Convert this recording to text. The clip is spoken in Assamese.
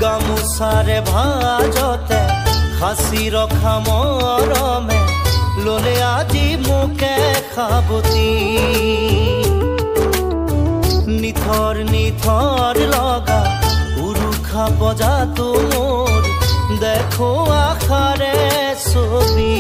গামোচাৰে ভাজতে সাঁচি ৰখা মৰমে ললে আজি মোকে সাবতি নিথৰ নিথৰ লগা উৰুখা বজাতো মোৰ দেখো আশাৰে ছবি